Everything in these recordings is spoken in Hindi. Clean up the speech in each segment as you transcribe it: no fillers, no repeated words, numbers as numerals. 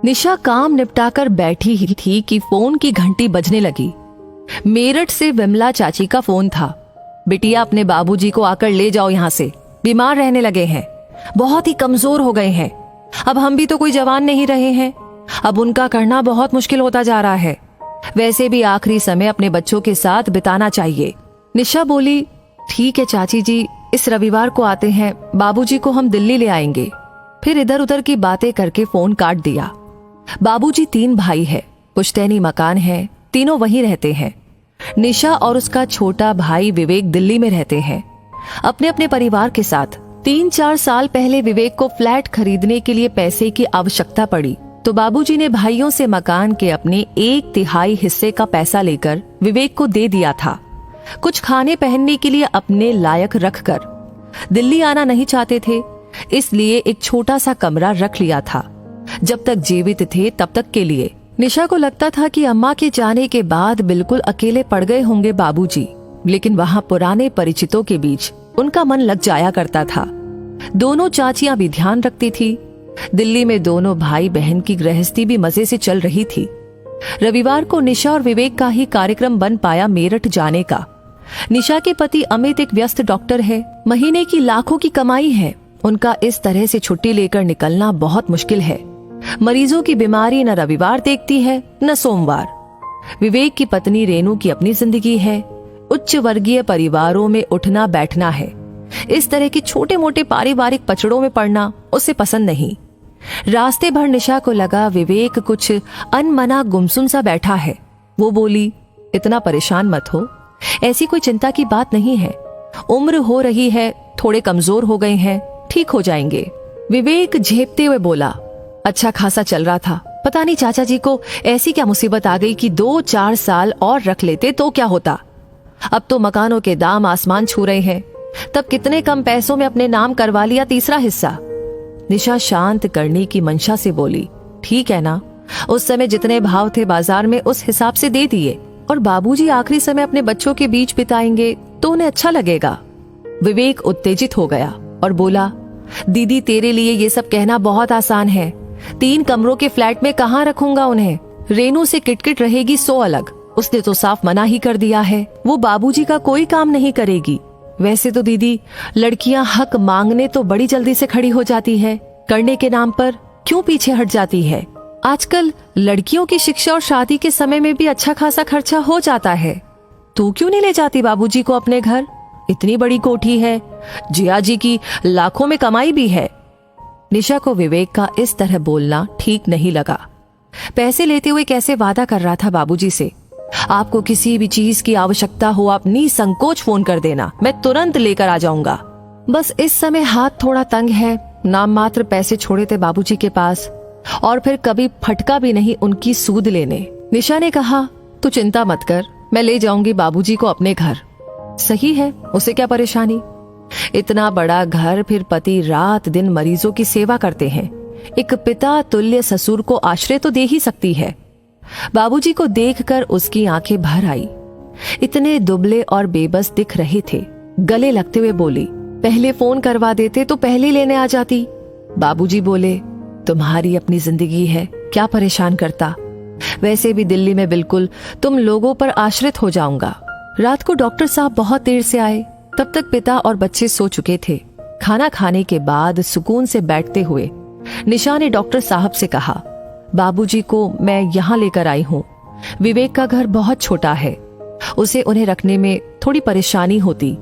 निशा काम निपटाकर बैठी ही थी कि फोन की घंटी बजने लगी। मेरठ से विमला चाची का फोन था। बिटिया, अपने बाबूजी को आकर ले जाओ यहाँ से, बीमार रहने लगे हैं, बहुत ही कमजोर हो गए हैं। अब हम भी तो कोई जवान नहीं रहे हैं, अब उनका करना बहुत मुश्किल होता जा रहा है। वैसे भी आखिरी समय अपने बच्चों के साथ बिताना चाहिए। निशा बोली, ठीक है चाची जी, इस रविवार को आते हैं, बाबूजी को हम दिल्ली ले आएंगे। फिर इधर उधर की बातें करके फोन काट दिया। बाबूजी 3 भाई है, पुश्तैनी मकान है, तीनों वहीं रहते हैं। निशा और उसका छोटा भाई विवेक दिल्ली में रहते हैं अपने अपने परिवार के साथ। 3-4 साल पहले विवेक को फ्लैट खरीदने के लिए पैसे की आवश्यकता पड़ी, तो बाबूजी ने भाइयों से मकान के अपने 1/3 हिस्से का पैसा लेकर विवेक को दे दिया था। कुछ खाने पहनने के लिए अपने लायक रखकर। दिल्ली आना नहीं चाहते थे, इसलिए एक छोटा सा कमरा रख लिया था, जब तक जीवित थे तब तक के लिए। निशा को लगता था कि अम्मा के जाने के बाद बिल्कुल अकेले पड़ गए होंगे बाबूजी, लेकिन वहाँ पुराने परिचितों के बीच उनका मन लग जाया करता था। दोनों चाचियां भी ध्यान रखती थी। दिल्ली में दोनों भाई बहन की गृहस्थी भी मजे से चल रही थी। रविवार को निशा और विवेक का ही कार्यक्रम बन पाया मेरठ जाने का। निशा के पति अमित एक व्यस्त डॉक्टर है, महीने की लाखों की कमाई है। उनका इस तरह से छुट्टी लेकर निकलना बहुत मुश्किल है। मरीजों की बीमारी न रविवार देखती है न सोमवार। विवेक की पत्नी रेनू की अपनी जिंदगी है, उच्च वर्गीय परिवारों में उठना बैठना है। इस तरह के छोटे मोटे पारिवारिक पचड़ों में पड़ना उसे पसंद नहीं। रास्ते भर निशा को लगा विवेक कुछ अनमना गुमसुम सा बैठा है। वो बोली, इतना परेशान मत हो, ऐसी कोई चिंता की बात नहीं है, उम्र हो रही है, थोड़े कमजोर हो गए हैं, ठीक हो जाएंगे। विवेक झेपते हुए बोला, अच्छा खासा चल रहा था, पता नहीं चाचा जी को ऐसी क्या मुसीबत आ गई कि 2-4 साल और रख लेते तो क्या होता। अब तो मकानों के दाम आसमान छू रहे हैं, तब कितने कम पैसों में अपने नाम करवा लिया 3रा हिस्सा। निशा शांत करने की मंशा से बोली, ठीक है ना, उस समय जितने भाव थे बाजार में उस हिसाब से दे दिए, और बाबूजी आखिरी समय अपने बच्चों के बीच बिताएंगे तो उन्हें अच्छा लगेगा। विवेक उत्तेजित हो गया और बोला, दीदी तेरे लिए ये सब कहना बहुत आसान है, 3 कमरों के फ्लैट में कहाँ रखूंगा उन्हें। रेनू से किटकिट रहेगी सो अलग, उसने तो साफ मना ही कर दिया है, वो बाबूजी का कोई काम नहीं करेगी। वैसे तो दीदी, लड़कियां हक मांगने तो बड़ी जल्दी से खड़ी हो जाती है, करने के नाम पर क्यों पीछे हट जाती है। आजकल लड़कियों की शिक्षा और शादी के समय में भी अच्छा खासा खर्चा हो जाता है। तू क्यों नहीं ले जाती बाबूजी को अपने घर, इतनी बड़ी कोठी है, जिया जी की लाखों में कमाई भी है। निशा को विवेक का इस तरह बोलना ठीक नहीं लगा। पैसे लेते हुए कैसे वादा कर रहा था बाबूजी से, आपको किसी भी चीज की आवश्यकता हो आप निसंकोच फोन कर देना, मैं तुरंत लेकर आ जाऊंगा। बस इस समय हाथ थोड़ा तंग है, नाम मात्र पैसे छोड़े थे बाबूजी के पास, और फिर कभी फटका भी नहीं उनकी सूद लेने। निशा ने कहा, तू चिंता मत कर, मैं ले जाऊंगी बाबूजी को अपने घर। सही है, उसे क्या परेशानी, इतना बड़ा घर, फिर पति रात दिन मरीजों की सेवा करते हैं, एक पिता तुल्य ससुर को आश्रय तो दे ही सकती है। बाबूजी को देखकर उसकी आंखें भर आई। इतने दुबले और बेबस दिख रहे थे। गले लगते हुए बोली, पहले फोन करवा देते तो पहले लेने आ जाती। बाबूजी बोले, तुम्हारी अपनी जिंदगी है, क्या परेशान करता, वैसे भी दिल्ली में बिल्कुल तुम लोगों पर आश्रित हो जाऊंगा। रात को डॉक्टर साहब बहुत देर से आए, तब तक पिता और बच्चे सो चुके थे। खाना खाने के बाद सुकून से बैठते हुए निशा ने डॉक्टर साहब से कहा, बाबूजी को मैं यहाँ लेकर आई हूँ। विवेक का घर बहुत छोटा है, उसे उन्हें रखने में थोड़ी परेशानी होती।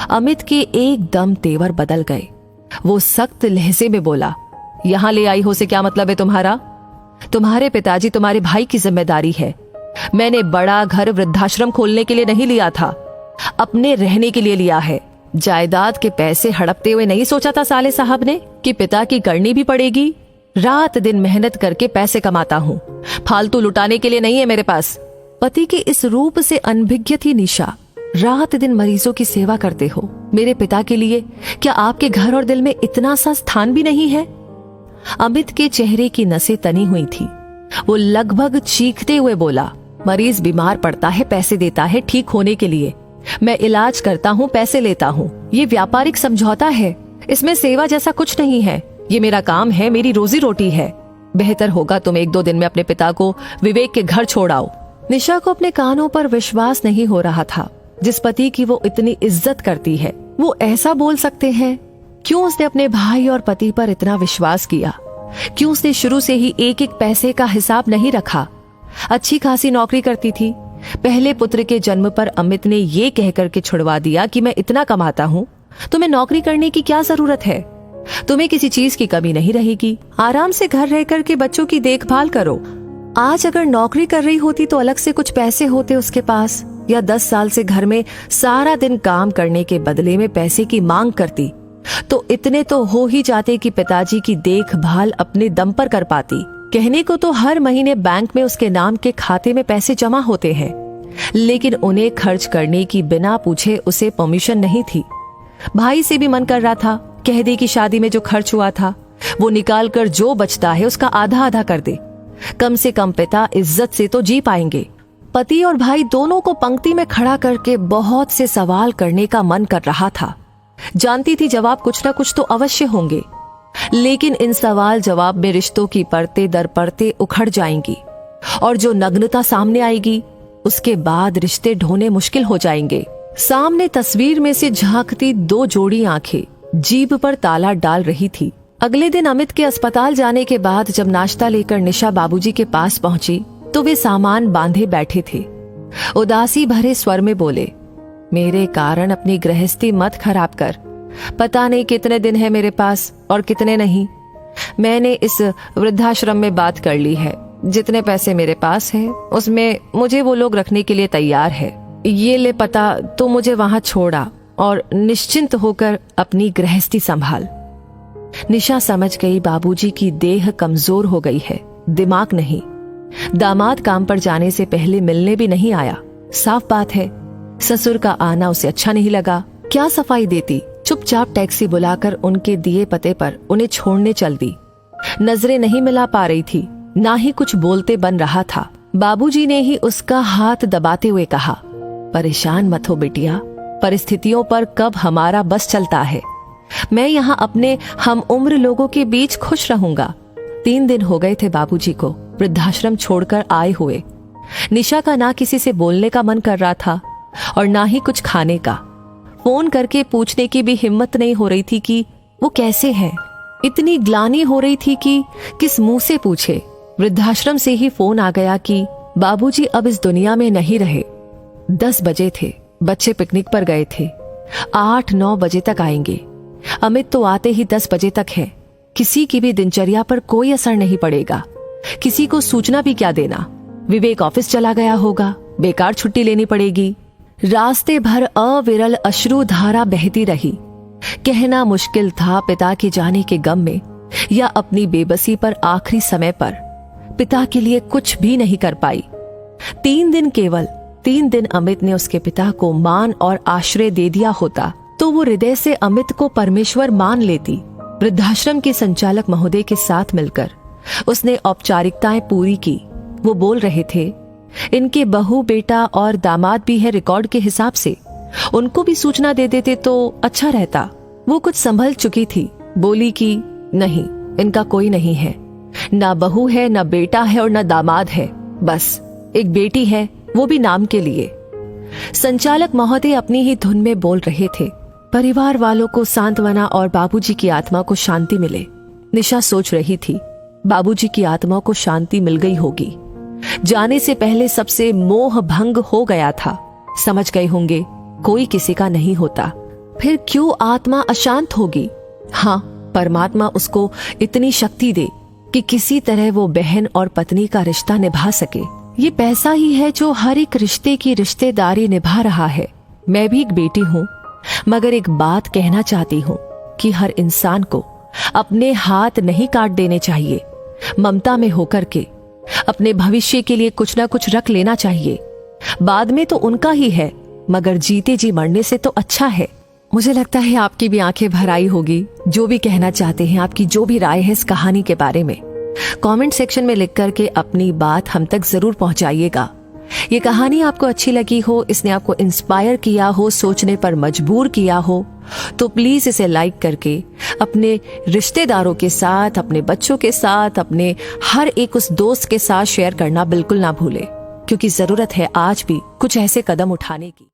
अमित के एकदम तेवर बदल गए। वो सख्त लहजे में बोला, यहाँ ले आई हो से क्या मतलब है तुम्हारा? तुम्हारे पिताजी तुम्हारे भाई की जिम्मेदारी है। मैंने बड़ा घर वृद्धाश्रम खोलने के लिए नहीं लिया था, अपने रहने के लिए लिया है। जायदाद के पैसे हड़पते हुए नहीं सोचा था साले साहब ने कि पिता की करनी भी पड़ेगी। रात दिन मेहनत करके पैसे कमाता हूँ, फालतू लुटाने के लिए नहीं है मेरे पास। पति के इस रूप से अनभिज्ञ थी निशा। रात दिन मरीजों की सेवा करते हो, मेरे पिता के लिए क्या आपके घर और दिल में इतना सा स्थान भी नहीं है? अमित के चेहरे की नसें तनी हुई थी। वो लगभग चीखते हुए बोला, मरीज बीमार पड़ता है, पैसे देता है ठीक होने के लिए, मैं इलाज करता हूँ, पैसे लेता हूँ। ये व्यापारिक समझौता है, इसमें सेवा जैसा कुछ नहीं है। ये मेरा काम है, मेरी रोजी रोटी है। बेहतर होगा तुम 1-2 दिन में अपने पिता को विवेक के घर छोड़ आओ। निशा को अपने कानों पर विश्वास नहीं हो रहा था। जिस पति की वो इतनी इज्जत करती है वो ऐसा बोल सकते हैं। क्यों उसने अपने भाई और पति पर इतना विश्वास किया? क्यों उसने शुरू से ही एक एक पैसे का हिसाब नहीं रखा? अच्छी खासी नौकरी करती थी। पहले पुत्र के जन्म पर अमित ने ये कहकर के छुड़वा दिया कि मैं इतना कमाता हूँ, तुम्हें नौकरी करने की क्या जरूरत है? तुम्हें किसी चीज की कमी नहीं रहेगी, आराम से घर रह कर के बच्चों की देखभाल करो। आज अगर नौकरी कर रही होती तो अलग से कुछ पैसे होते उसके पास, या 10 साल से घर में सारा दिन काम करने के बदले में पैसे की मांग करती तो इतने तो हो ही जाते कि पिताजी की देखभाल अपने दम पर कर पाती। कहने को तो हर महीने बैंक में उसके नाम के खाते में पैसे जमा होते हैं, लेकिन उन्हें खर्च करने की बिना पूछे उसे परमिशन नहीं थी। भाई से भी मन कर रहा था कह दे कि शादी में जो खर्च हुआ था वो निकाल कर जो बचता है उसका आधा आधा कर दे, कम से कम पिता इज्जत से तो जी पाएंगे। पति और भाई दोनों को पंक्ति में खड़ा करके बहुत से सवाल करने का मन कर रहा था। जानती थी जवाब कुछ ना कुछ तो अवश्य होंगे, लेकिन इन सवाल जवाब में रिश्तों की परतें दर परतें उखड़ जाएंगी और जो नग्नता सामने आएगी उसके बाद रिश्ते ढोने मुश्किल हो जाएंगे। सामने तस्वीर में से झांकती 2 जोड़ी आंखें जीभ पर ताला डाल रही थी। अगले दिन अमित के अस्पताल जाने के बाद जब नाश्ता लेकर निशा बाबूजी के पास पहुंची तो वे सामान बांधे बैठे थे। उदासी भरे स्वर में बोले, मेरे कारण अपनी गृहस्थी मत खराब कर। पता नहीं कितने दिन है मेरे पास और कितने नहीं। मैंने इस वृद्धाश्रम में बात कर ली है, जितने पैसे मेरे पास है उसमें मुझे वो लोग रखने के लिए तैयार है। ये ले पता, तो मुझे वहां छोड़ा और निश्चिंत होकर अपनी गृहस्थी संभाल। निशा समझ गई बाबूजी की देह कमजोर हो गई है, दिमाग नहीं। दामाद काम पर जाने से पहले मिलने भी नहीं आया। साफ बात है ससुर का आना उसे अच्छा नहीं लगा। क्या सफाई देती, चुपचाप टैक्सी बुलाकर उनके दिए पते पर उन्हें छोड़ने चल दी। नजरें नहीं मिला पा रही थी, ना ही कुछ बोलते बन रहा था। बाबूजी ने ही उसका हाथ दबाते हुए कहा, परेशान मत हो बिटिया, परिस्थितियों पर कब हमारा बस चलता है। मैं यहाँ अपने हम उम्र लोगों के बीच खुश रहूंगा। 3 दिन हो गए थे बाबूजी को वृद्धाश्रम छोड़कर आए हुए। निशा का ना किसी से बोलने का मन कर रहा था और ना ही कुछ खाने का। फोन करके पूछने की भी हिम्मत नहीं हो रही थी कि वो कैसे है। इतनी ग्लानि हो रही थी कि किस मुंह से पूछे। वृद्धाश्रम से ही फोन आ गया कि बाबूजी अब इस दुनिया में नहीं रहे। 10 बजे थे, बच्चे पिकनिक पर गए थे। 8-9 बजे तक आएंगे। अमित तो आते ही 10 बजे तक है। किसी की भी दिनचर्या पर कोई असर नहीं पड़ेगा। किसी को सूचना भी क्या देना। विवेक ऑफिस चला गया होगा, बेकार छुट्टी लेनी पड़ेगी। रास्ते भर अविरल अश्रु धारा बहती रही। कहना मुश्किल था पिता के जाने के गम में या अपनी बेबसी पर आखिरी समय पर पिता के लिए कुछ भी नहीं कर पाई। 3 दिन, केवल 3 दिन अमित ने उसके पिता को मान और आश्रय दे दिया होता तो वो हृदय से अमित को परमेश्वर मान लेती। वृद्धाश्रम के संचालक महोदय के साथ मिलकर उसने औपचारिकताएं पूरी की। वो बोल रहे थे, इनके बहू बेटा और दामाद भी है रिकॉर्ड के हिसाब से, उनको भी सूचना दे देते तो अच्छा रहता। वो कुछ संभल चुकी थी, बोली कि नहीं, इनका कोई नहीं है, ना बहू है, ना बेटा है और ना दामाद है, बस एक बेटी है, वो भी नाम के लिए। संचालक महोदय अपनी ही धुन में बोल रहे थे, परिवार वालों को सांत्वना और बाबूजी की आत्मा को शांति मिले। निशा सोच रही थी, बाबूजी की आत्मा को शांति मिल गई होगी। जाने से पहले सबसे मोह भंग हो गया था। समझ गए होंगे कोई किसी का नहीं होता, फिर क्यों आत्मा अशांत होगी। हाँ, परमात्मा उसको इतनी शक्ति दे कि किसी तरह वो बहन और पत्नी का रिश्ता निभा सके। ये पैसा ही है जो हर एक रिश्ते की रिश्तेदारी निभा रहा है। मैं भी एक बेटी हूँ, मगर एक बात कहना चाहती हूँ कि हर इंसान को अपने हाथ नहीं काट देने चाहिए। ममता में होकर के अपने भविष्य के लिए कुछ ना कुछ रख लेना चाहिए। बाद में तो उनका ही है, मगर जीते जी मरने से तो अच्छा है। मुझे लगता है आपकी भी आंखें भर आई होगी। जो भी कहना चाहते हैं, आपकी जो भी राय है इस कहानी के बारे में, कमेंट सेक्शन में लिख करके अपनी बात हम तक जरूर पहुंचाइएगा। ये कहानी आपको अच्छी लगी हो, इसने आपको इंस्पायर किया हो, सोचने पर मजबूर किया हो, तो प्लीज इसे लाइक करके अपने रिश्तेदारों के साथ, अपने बच्चों के साथ, अपने हर एक उस दोस्त के साथ शेयर करना बिल्कुल ना भूले, क्योंकि जरूरत है आज भी कुछ ऐसे कदम उठाने की।